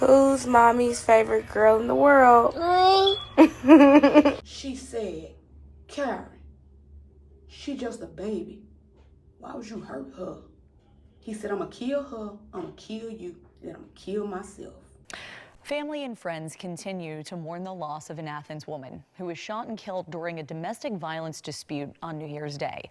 Who's mommy's favorite girl in the world? She said, Ky'ruan, she just a baby. Why would you hurt her? He said, I'm gonna kill her, I'm gonna kill you, then I'm gonna kill myself. Family and friends continue to mourn the loss of an Athens woman who was shot and killed during a domestic violence dispute on New Year's Day.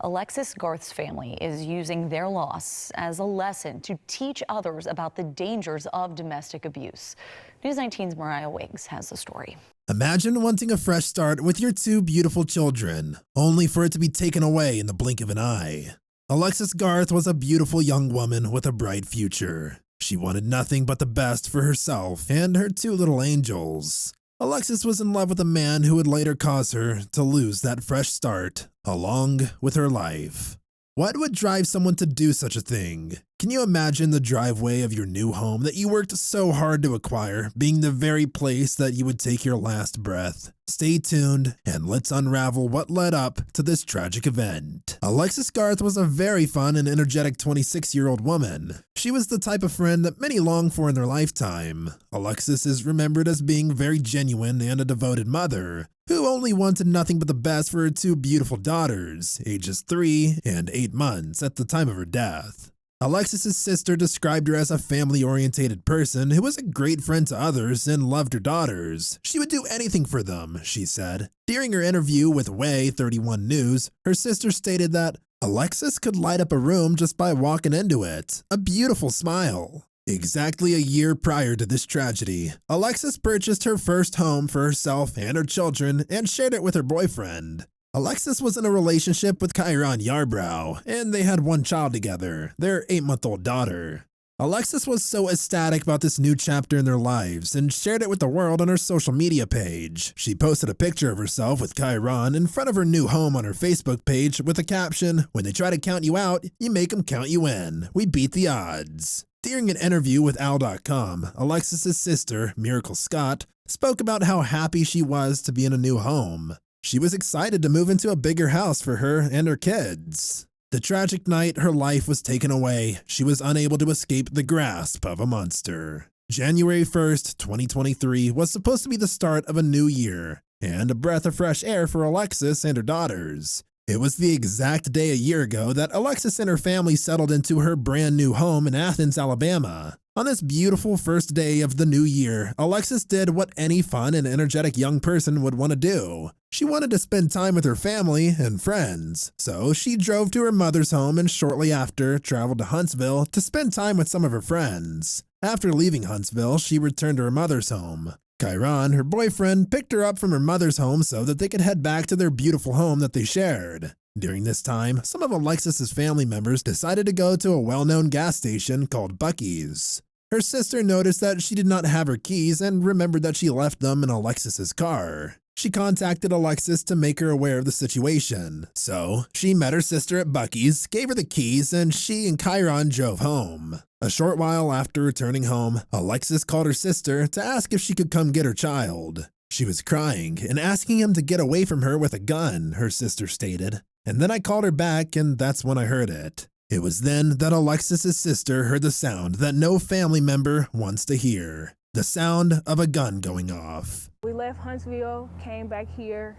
Alexis Garth's family is using their loss as a lesson to teach others about the dangers of domestic abuse. News 19's Mariah Wiggs has the story. Imagine wanting a fresh start with your two beautiful children, only for it to be taken away in the blink of an eye. Alexis Garth was a beautiful young woman with a bright future. She wanted nothing but the best for herself and her two little angels. Alexis was in love with a man who would later cause her to lose that fresh start, along with her life. What would drive someone to do such a thing? Can you imagine the driveway of your new home that you worked so hard to acquire being the very place that you would take your last breath? Stay tuned and let's unravel what led up to this tragic event. Alexis Garth was a very fun and energetic 26-year-old woman. She was the type of friend that many long for in their lifetime. Alexis is remembered as being very genuine and a devoted mother, who only wanted nothing but the best for her two beautiful daughters, ages 3 and 8 months at the time of her death. Alexis's sister described her as a family-oriented person who was a great friend to others and loved her daughters. She would do anything for them, she said. During her interview with Way 31 News, her sister stated that Alexis could light up a room just by walking into it. A beautiful smile. Exactly a year prior to this tragedy, Alexis purchased her first home for herself and her children and shared it with her boyfriend. Alexis was in a relationship with Ky'ruan, and they had one child together, their 8-month-old daughter. Alexis was so ecstatic about this new chapter in their lives and shared it with the world on her social media page. She posted a picture of herself with Ky'ruan in front of her new home on her Facebook page with a caption, "When they try to count you out, you make them count you in. We beat the odds." During an interview with Al.com, Alexis's sister, Miracle Scott, spoke about how happy she was to be in a new home. She was excited to move into a bigger house for her and her kids. The tragic night her life was taken away, she was unable to escape the grasp of a monster. January 1st, 2023 was supposed to be the start of a new year and a breath of fresh air for Alexis and her daughters. It was the exact day a year ago that Alexis and her family settled into her brand new home in Athens, Alabama. On this beautiful first day of the new year, Alexis did what any fun and energetic young person would want to do. She wanted to spend time with her family and friends, so she drove to her mother's home and shortly after traveled to Huntsville to spend time with some of her friends. After leaving Huntsville, she returned to her mother's home. Ky'ruan, her boyfriend, picked her up from her mother's home so that they could head back to their beautiful home that they shared. During this time, some of Alexis's family members decided to go to a well-known gas station called Buc-ee's. Her sister noticed that she did not have her keys and remembered that she left them in Alexis's car. She contacted Alexis to make her aware of the situation. So, she met her sister at Buc-ee's, gave her the keys, and she and Ky'ruan drove home. A short while after returning home, Alexis called her sister to ask if she could come get her child. She was crying and asking him to get away from her with a gun, her sister stated. And then I called her back and that's when I heard it. It was then that Alexis's sister heard the sound that no family member wants to hear. The sound of a gun going off. We left Huntsville, came back here.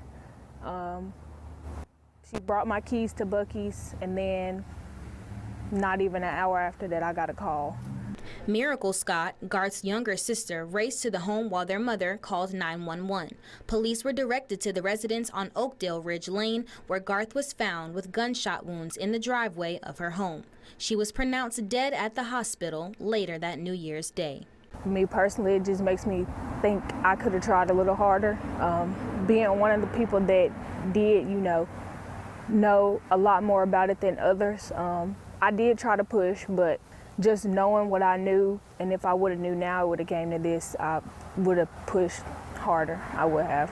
She brought my keys to Buc-ee's, and then not even an hour after that, I got a call. Miracle Scott, Garth's younger sister, raced to the home while their mother called 911. Police were directed to the residence on Oakdale Ridge Lane, where Garth was found with gunshot wounds in the driveway of her home. She was pronounced dead at the hospital later that New Year's Day. Me personally, it just makes me think I could have tried a little harder. Being one of the people that did, know a lot more about it than others. I did try to push, but just knowing what I knew, and if I would have knew now it would have came to this, I would have pushed harder. I would have.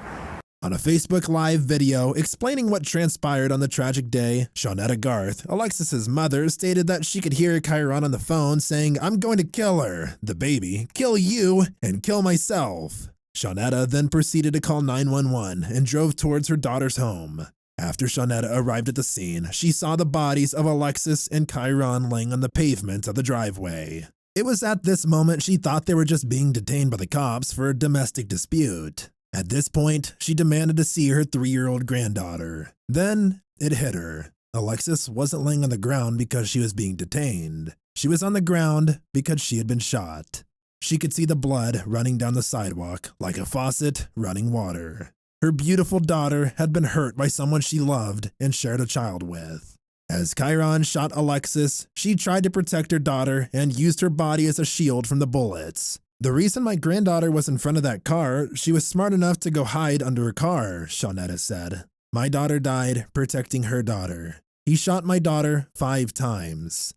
On a Facebook Live video explaining what transpired on the tragic day, Shawnetta Garth, Alexis's mother, stated that she could hear Ky'ruan on the phone saying, "I'm going to kill her, the baby, kill you, and kill myself." Shawnetta then proceeded to call 911 and drove towards her daughter's home. After Shawnetta arrived at the scene, she saw the bodies of Alexis and Ky'ruan laying on the pavement of the driveway. It was at this moment she thought they were just being detained by the cops for a domestic dispute. At this point, she demanded to see her 3-year-old granddaughter. Then it hit her. Alexis wasn't laying on the ground because she was being detained. She was on the ground because she had been shot. She could see the blood running down the sidewalk like a faucet running water. Her beautiful daughter had been hurt by someone she loved and shared a child with. As Ky'ruan shot Alexis, she tried to protect her daughter and used her body as a shield from the bullets. "The reason my granddaughter was in front of that car, she was smart enough to go hide under a car," Shawnetta said. "My daughter died protecting her daughter. He shot my daughter 5 times.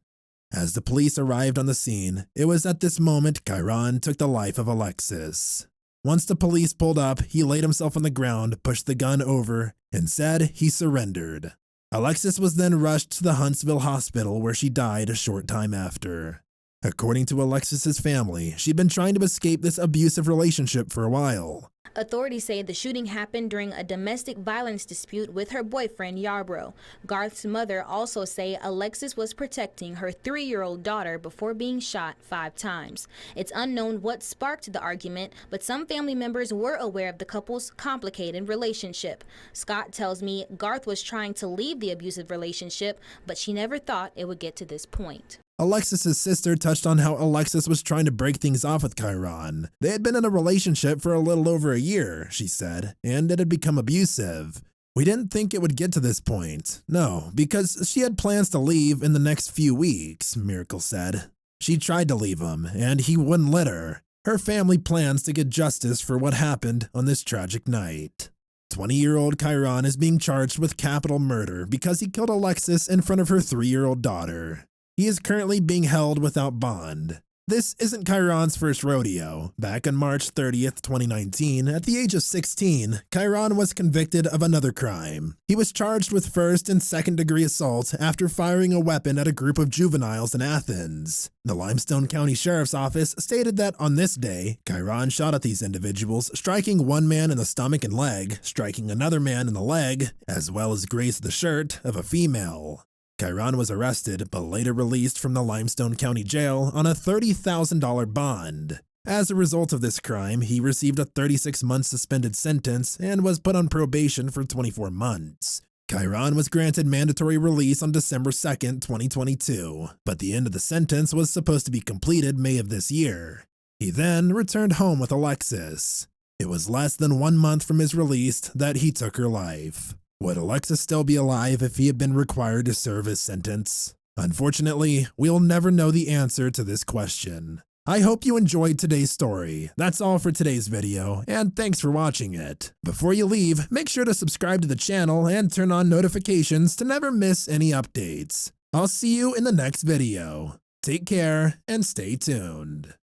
As the police arrived on the scene, it was at this moment Ky'ruan took the life of Alexis. Once the police pulled up, he laid himself on the ground, pushed the gun over, and said he surrendered. Alexis was then rushed to the Huntsville hospital where she died a short time after. According to Alexis's family, she'd been trying to escape this abusive relationship for a while. Authorities say the shooting happened during a domestic violence dispute with her boyfriend, Yarbrough. Garth's mother also say Alexis was protecting her 3-year-old daughter before being shot 5 times. It's unknown what sparked the argument, but some family members were aware of the couple's complicated relationship. Scott tells me Garth was trying to leave the abusive relationship, but she never thought it would get to this point. Alexis's sister touched on how Alexis was trying to break things off with Ky'ruan. They had been in a relationship for a little over a year, she said, and it had become abusive. "We didn't think it would get to this point. No, because she had plans to leave in the next few weeks," Miracle said. "She tried to leave him, and he wouldn't let her. Her family plans to get justice for what happened on this tragic night." 20-year-old Ky'ruan is being charged with capital murder because he killed Alexis in front of her 3-year-old daughter. He is currently being held without bond. This isn't Ky'ruan's first rodeo. Back on March 30th, 2019, at the age of 16, Ky'ruan was convicted of another crime. He was charged with first and second-degree assault after firing a weapon at a group of juveniles in Athens. The Limestone County Sheriff's Office stated that on this day, Ky'ruan shot at these individuals, striking one man in the stomach and leg, striking another man in the leg, as well as grazed the shirt of a female. Ky'ruan was arrested but later released from the Limestone County Jail on a $30,000 bond. As a result of this crime, he received a 36-month suspended sentence and was put on probation for 24 months. Ky'ruan was granted mandatory release on December 2nd, 2022, but the end of the sentence was supposed to be completed May of this year. He then returned home with Alexis. It was less than 1 month from his release that he took her life. Would Alexis still be alive if he had been required to serve his sentence? Unfortunately, we'll never know the answer to this question. I hope you enjoyed today's story. That's all for today's video, and thanks for watching it. Before you leave, make sure to subscribe to the channel and turn on notifications to never miss any updates. I'll see you in the next video. Take care and stay tuned.